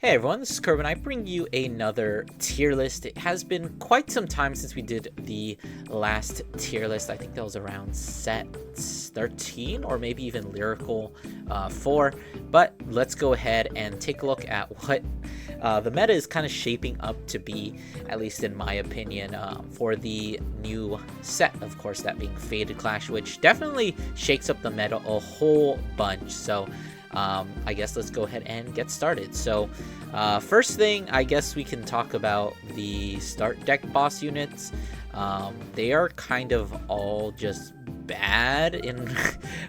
Hey everyone, this is Kerb and I bring you another tier list. It has been quite some time since we did the last tier list. I think that was around set 13 or maybe even Lyrical 4. But let's go ahead and take a look at what the meta is kind of shaping up to be, at least in my opinion, for the new set, of course, that being Faded Clash, which definitely shakes up the meta a whole bunch. So I guess let's go ahead and get started. So first thing, I guess we can talk about the start deck boss units. They are kind of all just bad in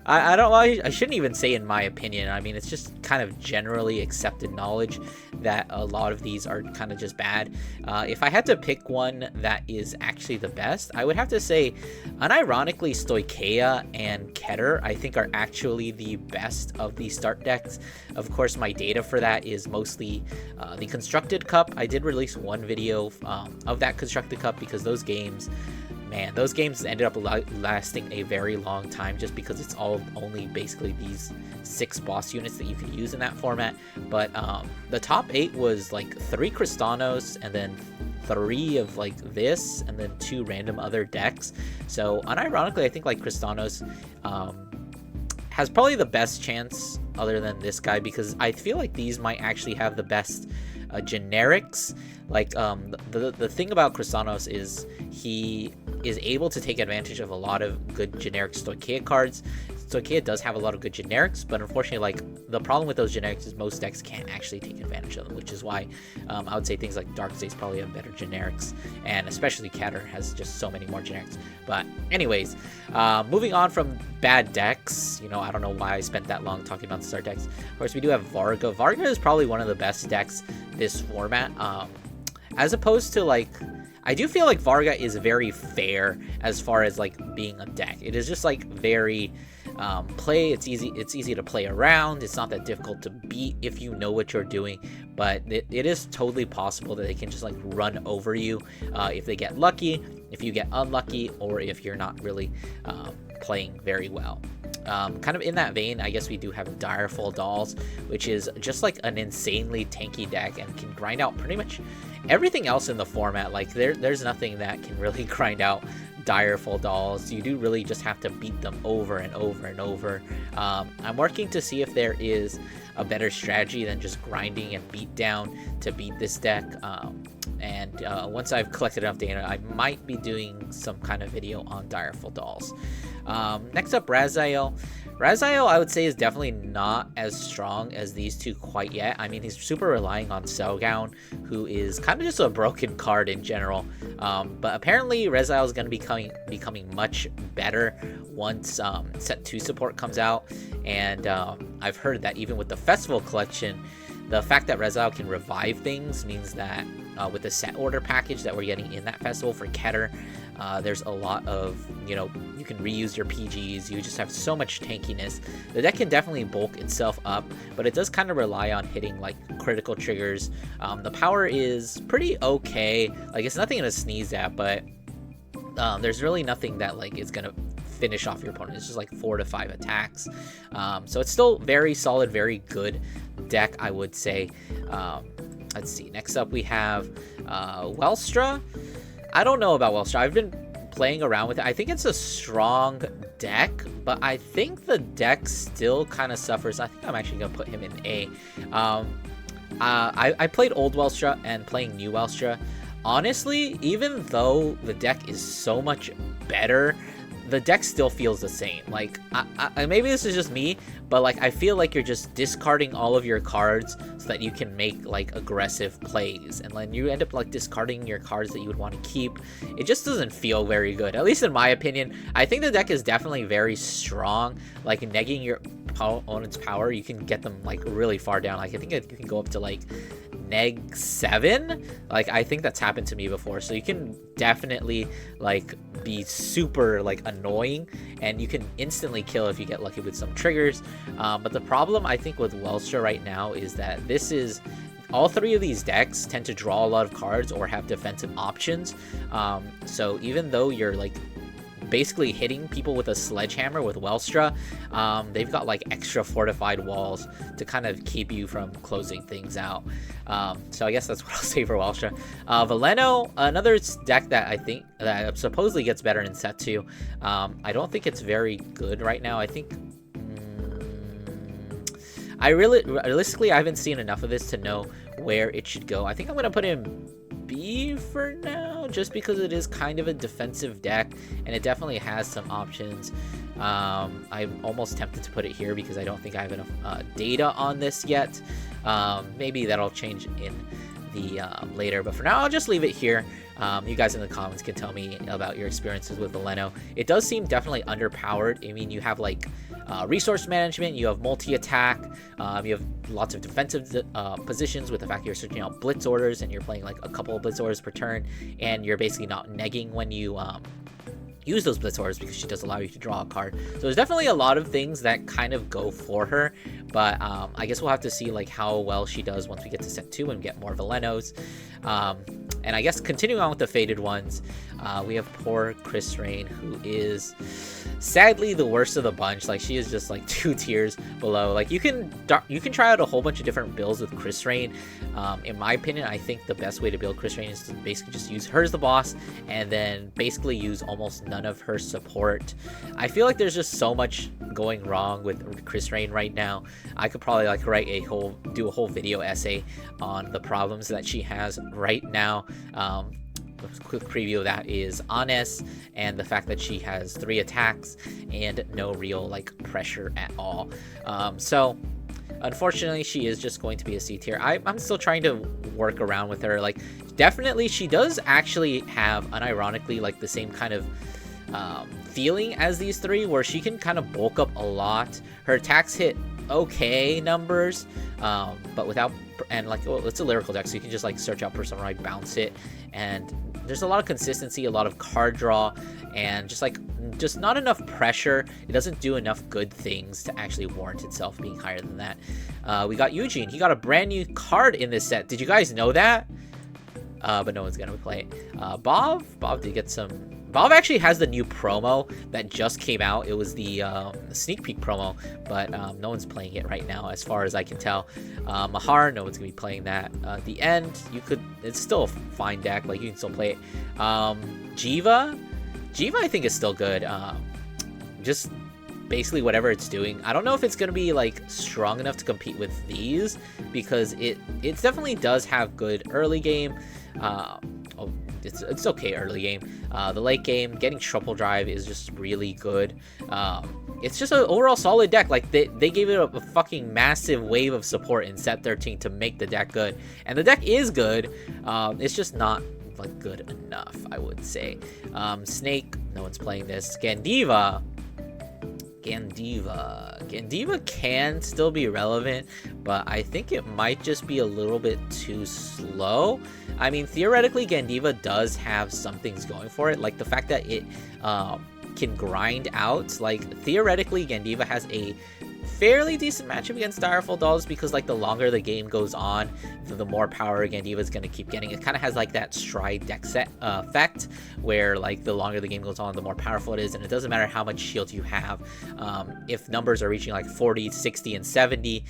I shouldn't even say in my opinion. I mean, it's just kind of generally accepted knowledge that a lot of these are kind of just bad. If I had to pick one that is actually the best, I would have to say unironically Stoicheia and Keter I think are actually the best of the start decks. Of course, my data for that is mostly the Constructed Cup. I did release one video of that Constructed Cup because those games ended up lasting a very long time just because it's only basically these 6 boss units that you can use in that format. But the top 8 was like 3 Kristanos and then 3 of like this and then 2 random other decks. So unironically, I think like Kristanos has probably the best chance other than this guy, because I feel like these might actually have the best generics. Like the thing about Kristanos is he is able to take advantage of a lot of good generic Stoicheia cards. Stoicheia does have a lot of good generics, but unfortunately, like, the problem with those generics is most decks can't actually take advantage of them, which is why I would say things like Darkseid's probably have better generics, and especially Keter has just so many more generics. But anyways, moving on from bad decks, I don't know why I spent that long talking about the start decks. Of course, we do have Varga. Varga is probably one of the best decks this format, as opposed to, like, I do feel like Varga is very fair as far as like being a deck. It is just like very it's easy to play around. It's not that difficult to beat if you know what you're doing, but it is totally possible that they can just like run over you if they get lucky, if you get unlucky, or if you're not really playing very well. Kind of in that vein, I guess we do have Direful Dolls, which is just like an insanely tanky deck and can grind out pretty much everything else in the format. Like there's nothing that can really grind out Direful Dolls. You do really just have to beat them over and over and over. I'm working to see if there is a better strategy than just grinding and beat down to beat this deck. And once I've collected enough data, I might be doing some kind of video on Direful Dolls. Next up, Raziel. Raziel, I would say, is definitely not as strong as these two quite yet. I mean, he's super relying on Cellgown, who is kind of just a broken card in general. But apparently, Raziel is going to be becoming much better once Set 2 support comes out. And I've heard that even with the Festival Collection, the fact that Raziel can revive things means that with the set order package that we're getting in that festival for Keter, there's a lot of, you can reuse your PGs. You just have so much tankiness. The deck can definitely bulk itself up, but it does kind of rely on hitting like critical triggers. The power is pretty okay. Like, it's nothing to sneeze at, but there's really nothing that like is gonna finish off your opponent. It's just like 4 to 5 attacks. So it's still very solid, very good deck, I would say. Let's see. Next up, we have Welstra. I don't know about Welstra. I've been playing around with it. I think it's a strong deck, but I think the deck still kind of suffers. I think I'm actually going to put him in A. I played old Welstra and playing new Welstra. Honestly, even though the deck is so much better, the deck still feels the same. Like, maybe this is just me, but like, I feel like you're just discarding all of your cards so that you can make like aggressive plays, and then you end up like discarding your cards that you would want to keep. It just doesn't feel very good, at least in my opinion. I think the deck is definitely very strong. Like, negging your opponent's power, you can get them like really far down. Like, I think you can go up to like neg 7. Like, I think that's happened to me before. So you can definitely like be super like annoying, and you can instantly kill if you get lucky with some triggers. But the problem I think with Welstra right now is that all 3 of these decks tend to draw a lot of cards or have defensive options. So even though you're like basically hitting people with a sledgehammer with Welstra. They've got like extra fortified walls to kind of keep you from closing things out. So I guess that's what I'll say for Welstra. Veleno, another deck that I think that supposedly gets better in set 2. I don't think it's very good right now. I think realistically, I haven't seen enough of this to know where it should go. I think I'm going to put in B for now, just because it is kind of a defensive deck, and it definitely has some options. I'm almost tempted to put it here because I don't think I have enough data on this yet. Maybe that'll change in the later, but for now, I'll just leave it here. You guys in the comments can tell me about your experiences with Veleno. It does seem definitely underpowered. I mean, you have like resource management, you have multi-attack, you have lots of defensive positions with the fact you're searching out blitz orders and you're playing like a couple of blitz orders per turn, and you're basically not negging when you use those blitz orders because she does allow you to draw a card. So there's definitely a lot of things that kind of go for her, but I guess we'll have to see like how well she does once we get to set 2 and get more Velenos. And I guess continuing on with the faded ones, we have poor Chris Rain, who is sadly the worst of the bunch. Like, she is just like 2 tiers below. Like, you can try out a whole bunch of different builds with Chris Rain. In my opinion, I think the best way to build Chris Rain is to basically just use her as the boss and then basically use almost none of her support. I feel like there's just so much going wrong with Chris Rain right now. I could probably like do a whole video essay on the problems that she has right now. A quick preview of that is Honest, and the fact that she has 3 attacks and no real like pressure at all. So unfortunately, she is just going to be a C tier. I'm still trying to work around with her. Like, definitely she does actually have, unironically, like the same kind of feeling as these 3, where she can kind of bulk up a lot. Her attacks hit okay numbers, but without, and like, well, it's a lyrical deck, so you can just like search out Personal Ride, bounce it, and there's a lot of consistency, a lot of card draw, and just not enough pressure. It doesn't do enough good things to actually warrant itself being higher than that. We got Eugene. He got a brand new card in this set. Did you guys know that? But no one's gonna play it. Bob did get some. Bob actually has the new promo that just came out. It was the sneak peek promo, but no one's playing it right now, as far as I can tell. Mahar, no one's gonna be playing that. The End, it's still a fine deck. Like, you can still play it. Jiva, I think is still good. Just basically whatever it's doing. I don't know if it's gonna be like strong enough to compete with these, because it definitely does have good early game. It's okay early game. The late game, getting triple drive is just really good. It's just an overall solid deck. Like, they gave it a fucking massive wave of support in set 13 to make the deck good, and the deck is good. It's just not like good enough, I would say. Snake, no one's playing this. Gandiva can still be relevant, but I think it might just be a little bit too slow. I mean, theoretically, Gandiva does have some things going for it, like the fact that it can grind out. Like, theoretically, Gandiva has a fairly decent matchup against Direful Dolls, because like the longer the game goes on, the more power Gandiva is going to keep getting. It kind of has like that Stride deck set effect, where like the longer the game goes on, the more powerful it is, and it doesn't matter how much shield you have. If numbers are reaching like 40, 60, and 70,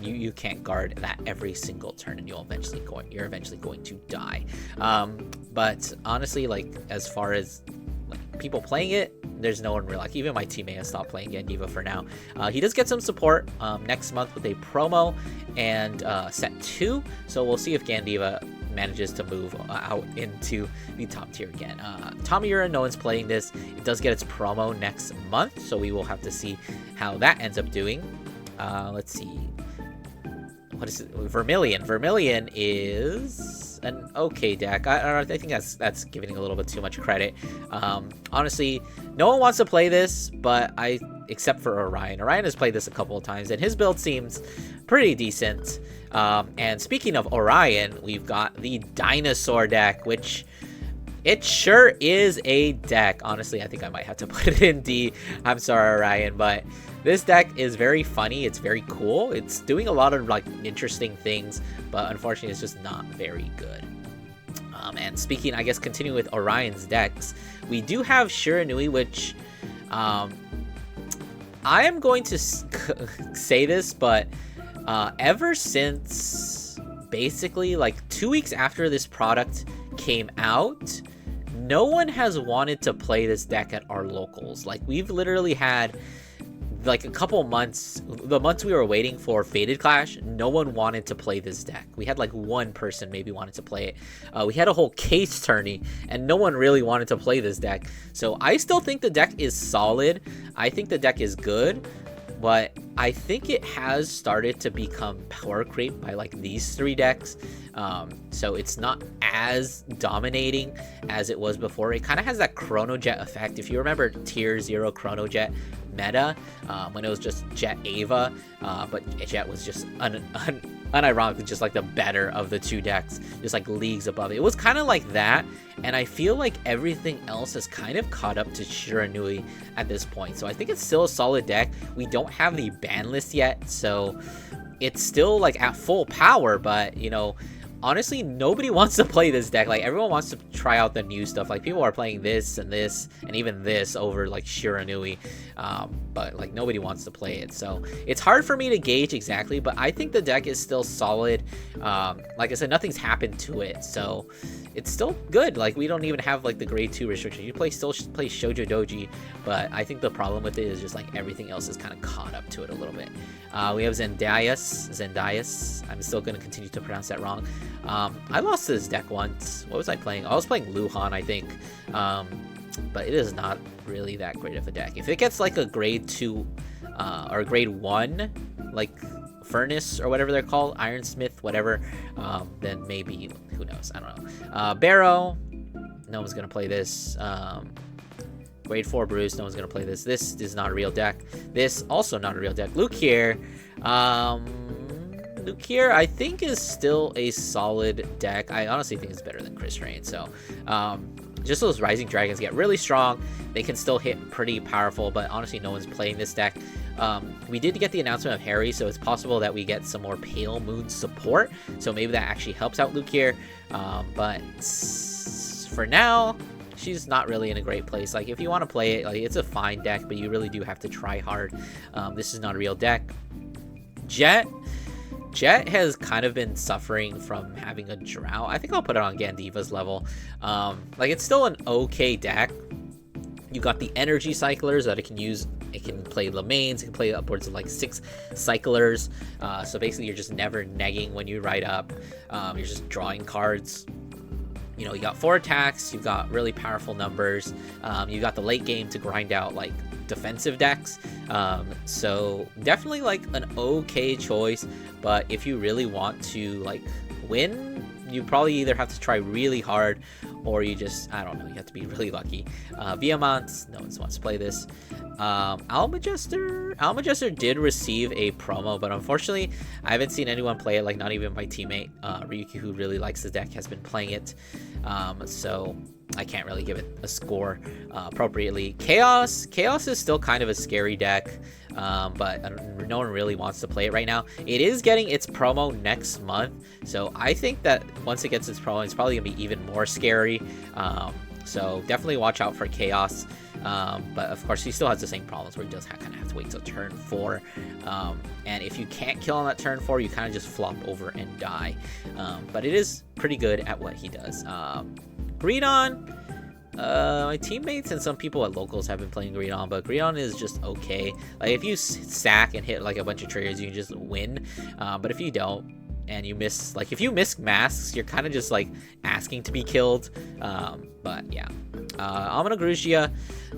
you can't guard that every single turn, and you're eventually going to die. But honestly, like, as far as like people playing it, there's no one really, like, even my teammate has stopped playing Gandiva for now. He does get some support next month with a promo and set 2, so we'll see if Gandiva manages to move out into the top tier again. Tamiyura, no one's playing this. It does get its promo next month, so we will have to see how that ends up doing. Let's see. What is it? Vermilion. Vermilion is an okay deck. I think that's giving it a little bit too much credit. Honestly, no one wants to play this, but except for Orion. Orion has played this a couple of times, and his build seems pretty decent. And speaking of Orion, we've got the Dinosaur deck, which it sure is a deck. Honestly, I think I might have to put it in D. I'm sorry, Orion, but this deck is very funny. It's very cool. It's doing a lot of like interesting things, but unfortunately, it's just not very good. And speaking, I guess, continuing with Orion's decks, we do have Shiranui, which I am going to say this, but ever since basically like 2 weeks after this product came out, no one has wanted to play this deck at our locals. Like, we've literally had like a couple months, the months we were waiting for Fated Clash, no one wanted to play this deck. We had like one person maybe wanted to play it. We had a whole case tourney and no one really wanted to play this deck. So I still think the deck is solid. I think the deck is good, but I think it has started to become power creep by like these 3 decks. So it's not as dominating as it was before. It kind of has that Chrono Jet effect. If you remember Tier 0 Chrono Jet meta, when it was just Jet Ava, but Jet was just unironically just like the better of the 2 decks, just like leagues above it. It was kind of like that, and I feel like everything else has kind of caught up to Shiranui at this point. So I think it's still a solid deck. We don't have the ban list yet, so it's still like at full power, but you know, honestly, nobody wants to play this deck. Like, everyone wants to try out the new stuff. Like, people are playing this and even this over like Shiranui, but like nobody wants to play it. So it's hard for me to gauge exactly, but I think the deck is still solid. Like I said, nothing's happened to it, so it's still good. Like, we don't even have like the grade 2 restriction. You still play Shoujo Doji, but I think the problem with it is just like everything else is kind of caught up to it a little bit. We have Zendaius. I'm still going to continue to pronounce that wrong. I lost this deck once. What was I playing? I was playing Luhan, I think. But it is not really that great of a deck. If it gets like a grade 2 or grade 1, like Furnace or whatever they're called, Ironsmith, whatever, then maybe, who knows? I don't know. Barrow, no one's going to play this. Grade 4 Bruce, no one's going to play this. This is not a real deck. This, also not a real deck. Luke here, I think, is still a solid deck. I honestly think it's better than Chris Rain. So, just those Rising Dragons get really strong. They can still hit pretty powerful, but honestly, no one's playing this deck. We did get the announcement of Harry, so it's possible that we get some more Pale Moon support. So maybe that actually helps out Luke here. But for now, she's not really in a great place. Like, if you want to play it, like, it's a fine deck, but you really do have to try hard. This is not a real deck. Jet has kind of been suffering from having a drought. I think I'll put it on Gandiva's level. Like, it's still an okay deck. You got the energy cyclers that it can use. It can play Lemains. It can play upwards of like 6 cyclers. So basically, you're just never negging when you ride up. You're just drawing cards. You know, you got 4 attacks. You've got really powerful numbers. You got the late game to grind out like defensive decks. So definitely like an okay choice. But if you really want to like win, you probably either have to try really hard, or you just, I don't know, you have to be really lucky. Viamont, no one wants to play this. Almajester did receive a promo, but unfortunately, I haven't seen anyone play it. Like, not even my teammate, Ryuki, who really likes the deck, has been playing it. So I can't really give it a score appropriately. Chaos is still kind of a scary deck, but no one really wants to play it right now. It is getting its promo next month, so I think that once it gets its promo, it's probably gonna be even more scary. So definitely watch out for Chaos. But of course, he still has the same problems where he does kind of have to wait till turn 4. And if you can't kill on that turn 4, you kind of just flop over and die. But it is pretty good at what he does. Greedon, my teammates and some people at locals have been playing Greedon, but Greedon is just okay. Like, if you stack and hit like a bunch of triggers, you can just win. But if you don't, and you miss, like, if you miss masks, you're kind of just like asking to be killed. But yeah, Amino Grugia,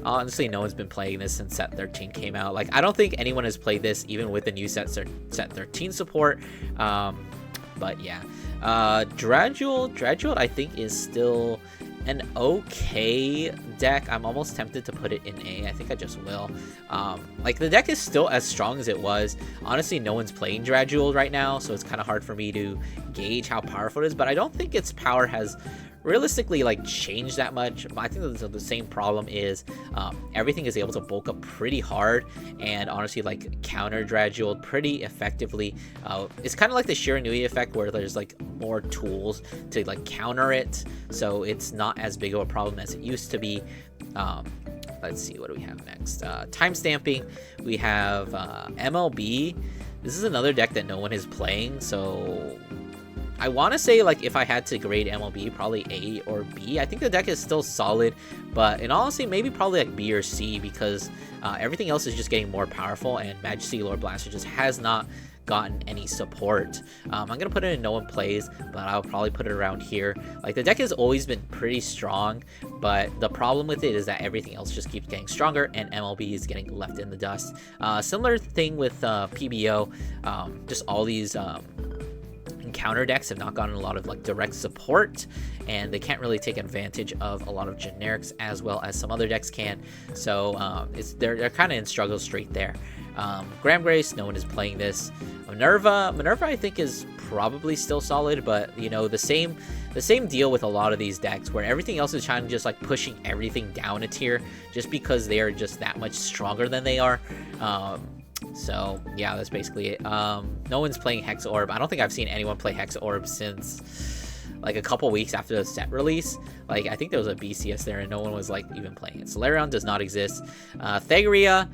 honestly, no one's been playing this since set 13 came out. Like, I don't think anyone has played this even with the new set 13 support. But yeah, Dradual I think is still an okay deck. I'm almost tempted to put it in A. I think I just will. Like, the deck is still as strong as it was. Honestly, no one's playing Dradual right now, so it's kind of hard for me to gauge how powerful it is, but I don't think its power has realistically like changed that much. I think the same problem is everything is able to bulk up pretty hard and honestly like counter Dradual pretty effectively. It's kind of like the Shiranui effect where there's like more tools to like counter it, so it's not as big of a problem as it used to be. Let's see, what do we have next? Time stamping. We have MLB. This is another deck that no one is playing, so I want to say, like, if I had to grade MLB, probably A or B. I think the deck is still solid, but in all honesty, maybe probably like B or C, because everything else is just getting more powerful, and Majesty Lord Blaster just has not gotten any support. I'm gonna put it in no one plays, but I'll probably put it around here. Like, the deck has always been pretty strong, but the problem with it is that everything else just keeps getting stronger, and MLB is getting left in the dust. Similar thing with PBO. Just all these counter decks have not gotten a lot of like direct support, and they can't really take advantage of a lot of generics as well as some other decks can. So they're kind of in struggle street there. Graham Grace, no one is playing this. Minerva I think is probably still solid, but you know, the same deal with a lot of these decks where everything else is trying to just like pushing everything down a tier just because they are just that much stronger than they are. So yeah, that's basically it. No one's playing Hex Orb. I don't think I've seen anyone play Hex Orb since like a couple weeks after the set release. Like, I think there was a BCS there and no one was like even playing it. Solarion does not exist. Thagria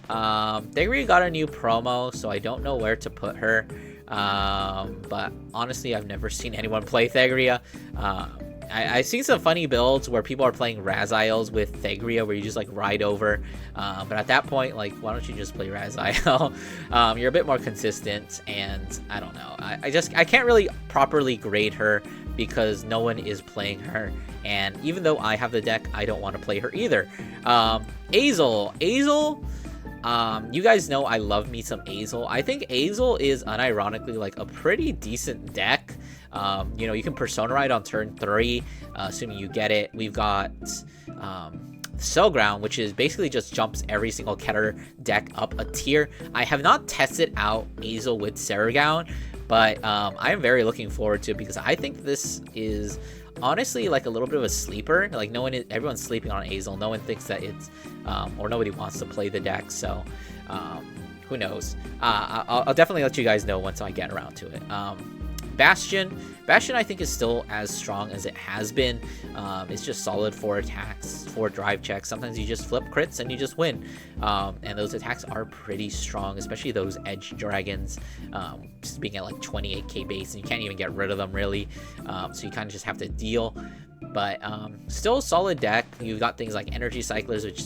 got a new promo, so I don't know where to put her. But honestly, I've never seen anyone play Thagria. I've seen some funny builds where people are playing Raziels with Thagria, where you just like ride over. But at that point, like, why don't you just play Raziel? You're a bit more consistent, and I don't know. I can't really properly grade her because no one is playing her. And even though I have the deck, I don't want to play her either. Azel. You guys know I love me some Azel. I think Azel is unironically like a pretty decent deck. You know, you can Persona Ride on turn 3, assuming you get it. We've got Cell Ground, which is basically just jumps every single Keter deck up a tier. I have not tested out Azel with Saragown, but I am very looking forward to it because I think this is honestly like a little bit of a sleeper. Like, everyone's sleeping on Azel. No one thinks that it's or nobody wants to play the deck, so who knows. I'll definitely let you guys know once I get around to it. Bastion I think is still as strong as it has been. It's just solid 4 attacks, 4 drive checks. Sometimes you just flip crits and you just win, and those attacks are pretty strong, especially those edge dragons, just being at like 28k base, and you can't even get rid of them really, so you kind of just have to deal. But still a solid deck. You've got things like energy cyclers, which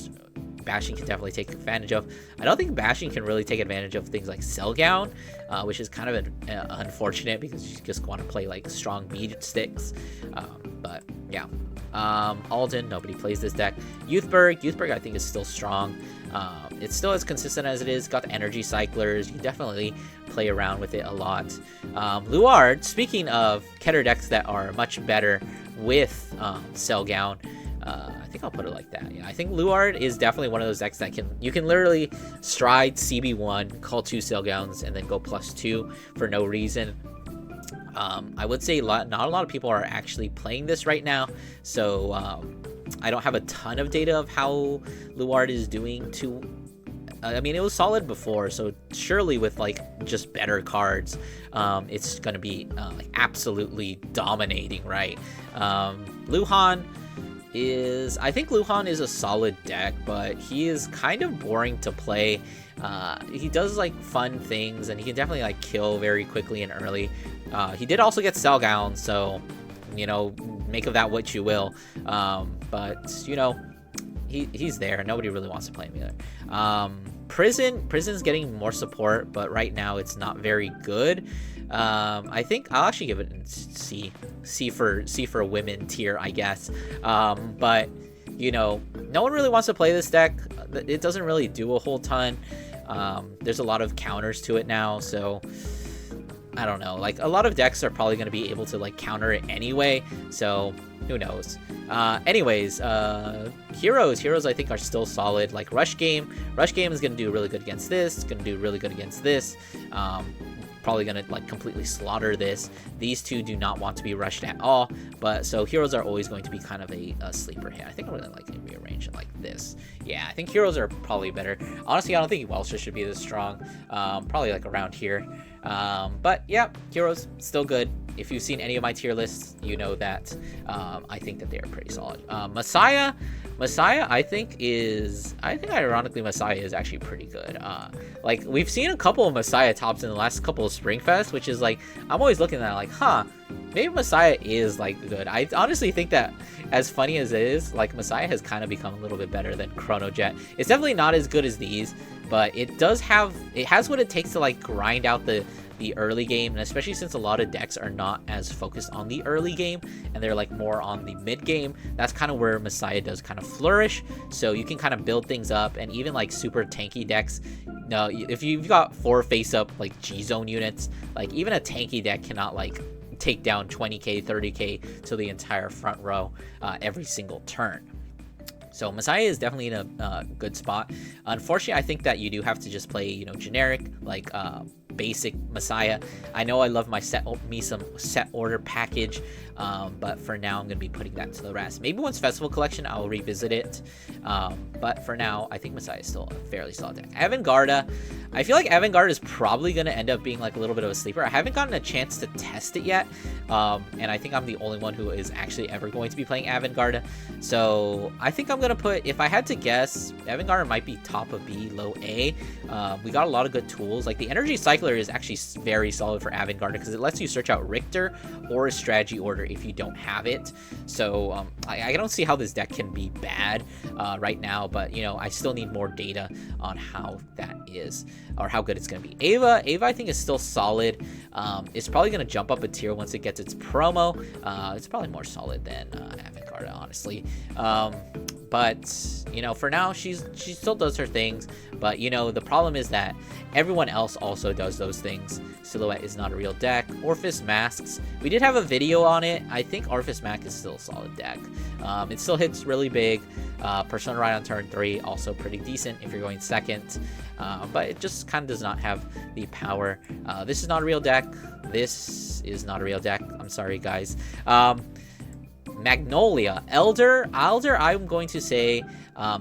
Bastion can definitely take advantage of. I don't think Bastion can really take advantage of things like Cell Gown, which is kind of unfortunate because you just want to play like strong bead sticks. But yeah, Alden, nobody plays this deck. Youthberg I think is still strong. It's still as consistent as it is. Got the energy cyclers. You definitely play around with it a lot. Luard, speaking of Keter decks that are much better with Cell Gown, I think I'll put it like that. Yeah, I think Luard is definitely one of those decks that you can literally stride CB1, call 2 Cell Gowns, and then go +2 for no reason. I would say not a lot of people are actually playing this right now, so I don't have a ton of data of how Luard is doing to... I mean, it was solid before, so surely with like just better cards, it's gonna be like absolutely dominating, right? Luhan is a solid deck, but he is kind of boring to play. He does like fun things, and he can definitely like kill very quickly and early. He did also get Cell Gown, so you know, make of that what you will. But you know, he's there. Nobody really wants to play him either. Prison's getting more support, but right now it's not very good. I think I'll actually give it C for women tier, I guess. But you know, no one really wants to play this deck. It doesn't really do a whole ton. There's a lot of counters to it now, so I don't know. Like, a lot of decks are probably going to be able to like counter it anyway, so who knows. Anyways, heroes I think are still solid. Like Rush Game is going to do really good against this. It's going to do really good against this. probably gonna like completely slaughter this. These two do not want to be rushed at all, but so heroes are always going to be kind of a sleeper hit. I think I'm gonna like rearrange it like this. Yeah, I think heroes are probably better. Honestly, I don't think Welsh should be this strong. Probably like around here. But yeah, heroes still good. If you've seen any of my tier lists, you know that I think that they are pretty solid. Messiah, I think ironically Messiah is actually pretty good. Like we've seen a couple of Messiah tops in the last couple of Springfest, which is like I'm always looking at it like, huh, maybe Messiah is like good. I honestly think that, as funny as it is, like Messiah has kind of become a little bit better than Chronojet. It's definitely not as good as these, but it has what it takes to like grind out the early game, and especially since a lot of decks are not as focused on the early game and they're like more on the mid game, that's kind of where Messiah does kind of flourish. So you can kind of build things up, and even like super tanky decks, if you've got 4 face up like G-Zone units, like even a tanky deck cannot like take down 20k 30k to the entire front row every single turn. So Messiah is definitely in a good spot. Unfortunately, I think that you do have to just play, generic, like basic Messiah. I know I love my set order package, but for now I'm gonna be putting that to the rest. Maybe once Festival Collection I'll revisit it, but for now I think Messiah is still a fairly solid deck. Avantgarde, I feel like Avantgarde is probably gonna end up being like a little bit of a sleeper. I haven't gotten a chance to test it yet, and I think I'm the only one who is actually ever going to be playing Avantgarde. So I think I'm gonna put, if I had to guess, Avantgarde might be top of B, low A. We got a lot of good tools. Like the Energy Cycler is actually very solid for Avantgarde because it lets you search out Richter or a strategy order if you don't have it. So I don't see how this deck can be bad right now, but I still need more data on how that is, or how good it's going to be. Ava I think is still solid. It's probably going to jump up a tier once it gets its promo. It's probably more solid than Avantgarde, honestly. But for now she still does her things, but the problem is that everyone else also does those things. Silhouette is not a real deck. Orphis Masks, we did have a video on it. I think Orphis Mask is still a solid deck. It still hits really big. Persona Ride on turn 3 also pretty decent if you're going second, but it just kind of does not have the power. This is not a real deck. This is not a real deck. I'm sorry, guys. Magnolia, Elder, I'm going to say,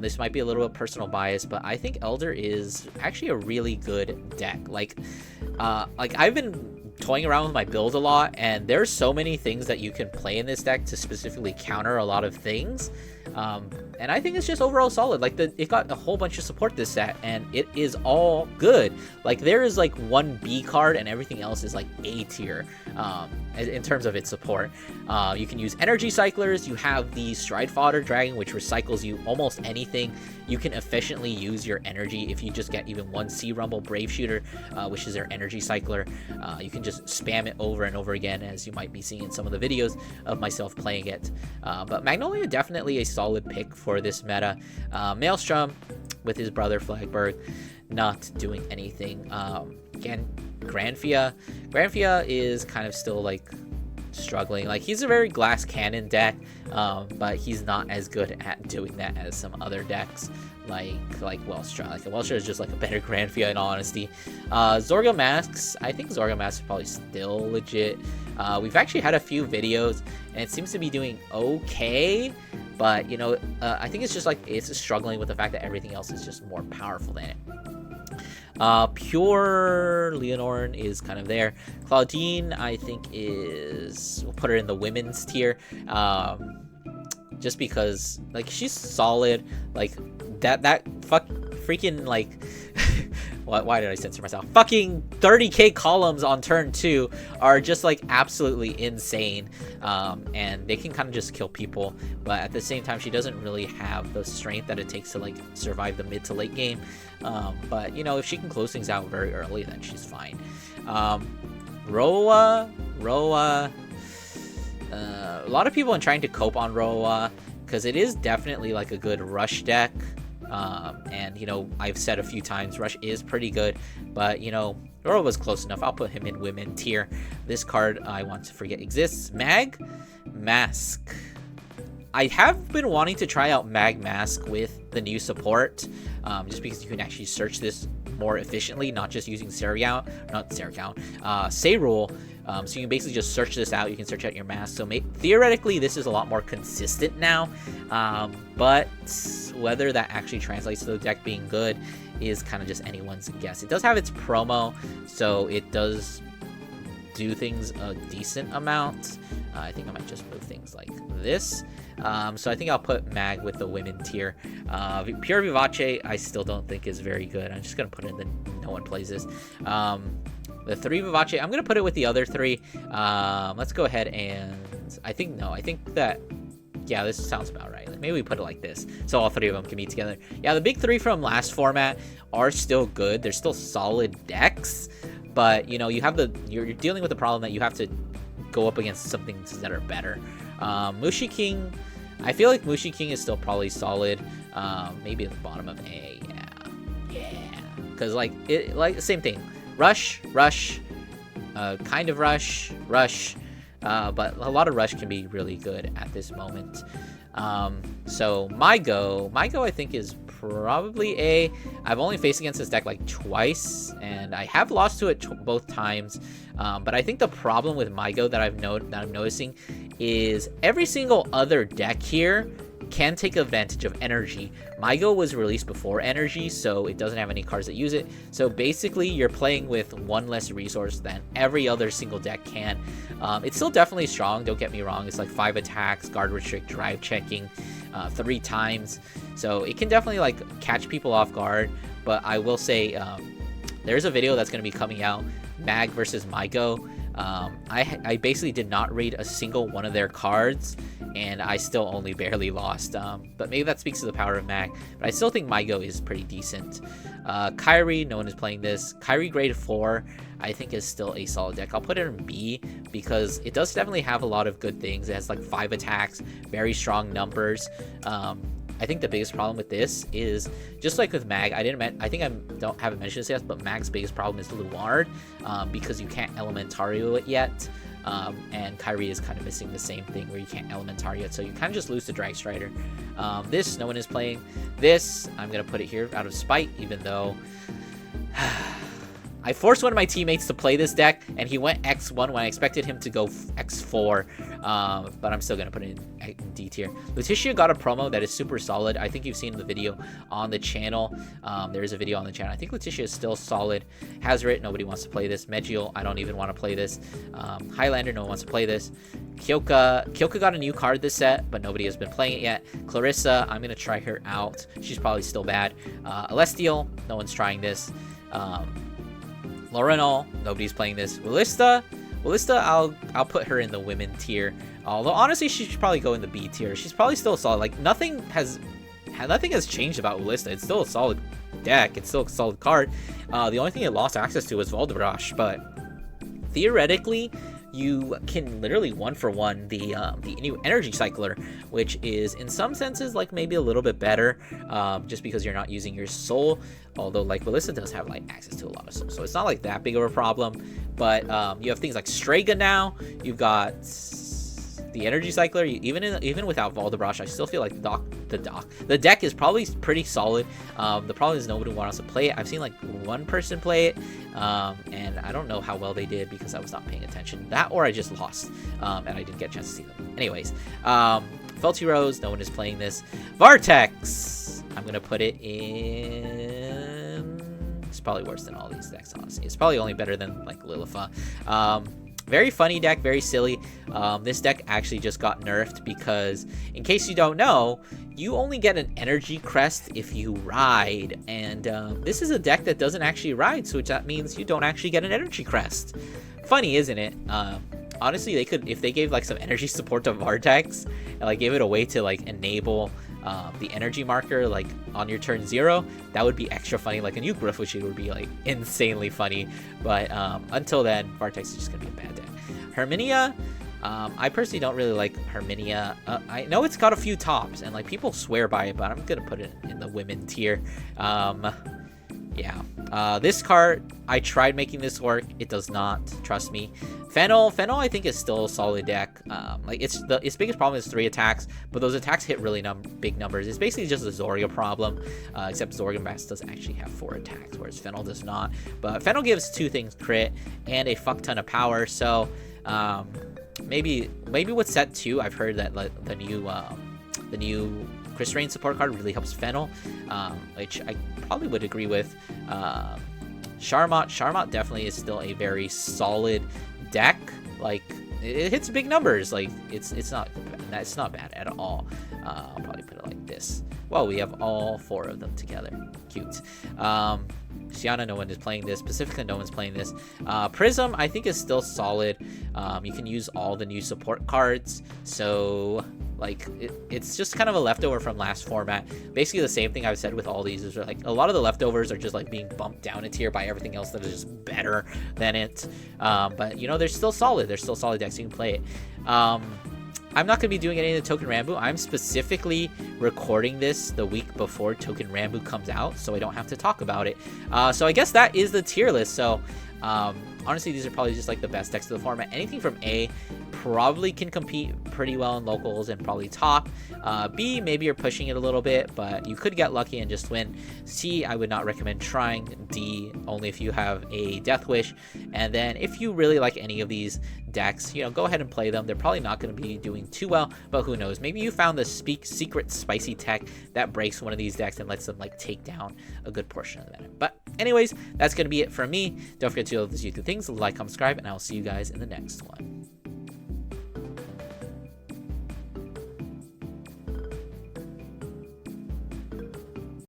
this might be a little bit personal bias, but I think Elder is actually a really good deck. Like I've been toying around with my build a lot, and there's so many things that you can play in this deck to specifically counter a lot of things. And I think it's just overall solid. Like it got a whole bunch of support this set, and it is all good. Like there is like one B card and everything else is like A tier in terms of its support. You can use Energy Cyclers. You have the Stride Fodder Dragon, which recycles you almost anything. You can efficiently use your energy if you just get even one Sea Rumble Brave Shooter, which is their Energy Cycler. You can just spam it over and over again, as you might be seeing in some of the videos of myself playing it. But Magnolia, definitely a solid pick for this meta. Maelstrom with his brother Flagberg not doing anything. Again, Granfia is kind of still like struggling. Like he's a very glass cannon deck, but he's not as good at doing that as some other decks like Welstra. Like Welstra is just like a better Granfia in all honesty. Zorga Masks, I think Zorga Masks is probably still legit. We've actually had a few videos and it seems to be doing okay, but I think it's just like it's struggling with the fact that everything else is just more powerful than it. Pure Leonorn is kind of there. Claudine, I think we'll put her in the women's tier, just because like she's solid. Like that freaking like why did I censor myself? Fucking 30k columns on turn 2 are just like absolutely insane, and they can kind of just kill people, but at the same time she doesn't really have the strength that it takes to like survive the mid to late game. But if she can close things out very early, then she's fine. Roa, a lot of people are trying to cope on Roa because it is definitely like a good rush deck. And I've said a few times Rush is pretty good, but Roa was close enough. I'll put him in women tier. This card I want to forget exists. Mask. I have been wanting to try out Mag Mask with the new support, just because you can actually search this more efficiently, not just using Seragount, Sayrule. So you can basically just search this out. You can search out your mask. So theoretically, this is a lot more consistent now. But whether that actually translates to the deck being good is kind of just anyone's guess. It does have its promo, so it does do things a decent amount. I think I might just move things like this. So I think I'll put Mag with the women tier. Pure Vivace, I still don't think is very good. I'm just going to put it in the no one plays this. The 3 Vivace, I'm going to put it with the other 3. Let's go ahead and... I think that... Yeah, this sounds about right. Like, maybe we put it like this, so all 3 of them can be together. Yeah, the big 3 from last format are still good. They're still solid decks, but, you know, you're dealing with the problem that you have to go up against some things that are better. Mushi King, I feel like Mushi King is still probably solid. Maybe at the bottom of A, yeah. Because, like, same thing. Rush, kind of rush, but a lot of rush can be really good at this moment. So my go I think is probably A. I've only faced against this deck like twice, and I have lost to it both times. But I think the problem with my go that I'm noticing is every single other deck here can take advantage of energy. Mygo was released before energy, so it doesn't have any cards that use it. So basically, you're playing with one less resource than every other single deck can. It's still definitely strong, don't get me wrong. It's like 5 attacks, guard restrict, drive checking 3 times. So it can definitely like catch people off guard. But I will say, there's a video that's going to be coming out, Mag versus Mygo. I basically did not read a single one of their cards, and I still only barely lost. But maybe that speaks to the power of Mag. But I still think Mygo is pretty decent. Kyrie, no one is playing this. Kyrie grade 4, I think is still a solid deck. I'll put it in B because it does definitely have a lot of good things. It has like 5 attacks, very strong numbers. I think the biggest problem with this is, just like with Mag, I haven't mentioned this yet, but Mag's biggest problem is Luard, because you can't Elementario it yet, and Kyrie is kind of missing the same thing where you can't Elementario it, so you kind of just lose to Drag Strider. This, no one is playing. This, I'm going to put it here out of spite, even though... I forced one of my teammates to play this deck, and he went X1 when I expected him to go X4, but I'm still going to put it in D tier. Letitia got a promo that is super solid. I think you've seen the video on the channel. There is a video on the channel. I think Letitia is still solid. Hazret, nobody wants to play this. Megiel, I don't even want to play this. Highlander, no one wants to play this. Kyoka got a new card this set, but nobody has been playing it yet. Clarissa, I'm going to try her out. She's probably still bad. Celestial, no one's trying this. Lorenal, nobody's playing this. Willista, I'll put her in the women tier. Although honestly, she should probably go in the B tier. She's probably still solid. Like nothing has changed about Willista. It's still a solid deck. It's still a solid card. The only thing it lost access to was Voldemort, but theoretically, you can literally 1-for-1 the new Energy Cycler, which is in some senses like maybe a little bit better, just because you're not using your soul. Although like Melissa does have like access to a lot of soul, so it's not like that big of a problem. But you have things like Strega now. You've got the Energy Cycler. Even without Voldemort, I still feel like the deck is probably pretty solid. The problem is nobody wants to play it. I've seen like one person play it, and I don't know how well they did because I was not paying attention. That or I just lost, and I didn't get a chance to see them. Anyways, Felty Rose, no one is playing this. Vartex, I'm gonna put it in. It's probably worse than all these decks, honestly. It's probably only better than like Lillifa. Very funny deck, very silly. This deck actually just got nerfed because, in case you don't know, you only get an energy crest if you ride, and this is a deck that doesn't actually ride, so that means you don't actually get an energy crest. Funny, isn't it? Honestly, they could, if they gave like some energy support to Vartex, and like gave it a way to like enable the energy marker like on your turn 0, that would be extra funny. Like a new Griffwitch would be like insanely funny, but until then, Vartex is just gonna be a bad deck. Herminia, I personally don't really like Herminia. I know it's got a few tops and like people swear by it, but I'm gonna put it in the women tier. Yeah, Yeah. This card, I tried making this work. It does not. Trust me. Fennel, I think is still a solid deck. Like its biggest problem is 3 attacks, but those attacks hit really big numbers. It's basically just a Zorga problem, except Zorgamask does actually have 4 attacks, whereas Fennel does not. But Fennel gives 2 things, crit and a fuck ton of power. So maybe with set 2, I've heard that like the new Chris Rain support card really helps Fennel, which I probably would agree with. Sharmot definitely is still a very solid deck. Like it hits big numbers. Like it's not bad at all. I'll probably put it like this. Well, we have all 4 of them together. Cute. Shiana, no one is playing this. Pacifica, no one's playing this. Prism, I think, is still solid. You can use all the new support cards. So, like, it's just kind of a leftover from last format. Basically, the same thing I've said with all these is like a lot of the leftovers are just like being bumped down a tier by everything else that is just better than it. But you know, they're still solid. They're still solid decks. You can play it. I'm not going to be doing any of the Token Rambu. I'm specifically recording this the week before Token Rambu comes out, so I don't have to talk about it. So I guess that is the tier list. So honestly, these are probably just like the best decks of the format. Anything from A probably can compete pretty well in locals and probably top. B, maybe you're pushing it a little bit, but you could get lucky and just win. C, I would not recommend trying. D, only if you have a Death Wish. And then if you really like any of these decks, you know, go ahead and play them. They're probably not going to be doing too well, but who knows? Maybe you found the secret spicy tech that breaks one of these decks and lets them like take down a good portion of the meta. But anyways, that's going to be it from me. Don't forget to do these YouTube things, like, comment, subscribe, and I'll see you guys in the next one.